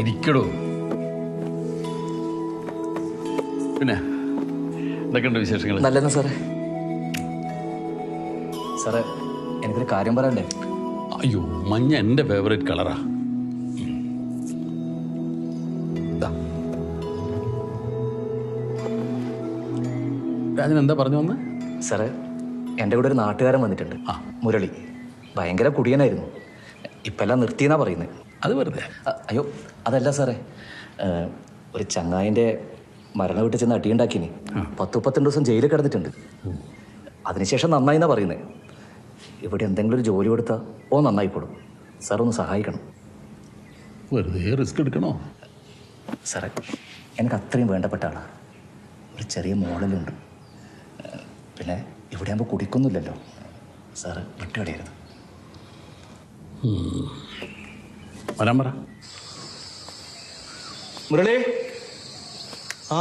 ഇരിക്കടോ. പിന്നെ എന്തൊക്കെയുണ്ട് വിശേഷങ്ങൾ? നല്ലതെന്ന് സാറേ. സാറേ, എനിക്കൊരു കാര്യം പറയണ്ടേ? അയ്യോ, മഞ്ഞ എൻ്റെ ഫേവറേറ്റ് കളറാ. രാജൻ എന്താ പറഞ്ഞു വന്ന്? സാറേ, എൻ്റെ കൂടെ ഒരു നാട്ടുകാരൻ വന്നിട്ടുണ്ട്. മുരളി. ഭയങ്കര കുടിയനായിരുന്നു. ഇപ്പം എല്ലാം നിർത്തിയെന്നാ പറയുന്നത്. അത് വെറുതെ. അയ്യോ, അതല്ല സാറേ. ഒരു ചങ്ങായിൻ്റെ മരണ വീട്ടിൽ ചെന്ന് അടിയുണ്ടാക്കിനി 10-32 ദിവസം ജയിലിൽ കിടന്നിട്ടുണ്ട്. അതിനുശേഷം നന്നായിന്നാ പറയുന്നത്. ഇവിടെ എന്തെങ്കിലും ഒരു ജോലി കൊടുത്താൽ നന്നായിക്കോളും. സാർ ഒന്ന് സഹായിക്കണം. വെറുതെ റിസ്ക് എടുക്കണോ? സാറേ, എനിക്ക് അത്രയും വേണ്ടപ്പെട്ട ആളാണ്. ഒരു ചെറിയ മോഡലുണ്ട്. പിന്നെ ഇവിടെ ആകുമ്പോൾ കുടിക്കൊന്നുമില്ലല്ലോ. സാറ് വിട്ടുകളയരുത്. വരാൻ പറ. മുരളി. ആ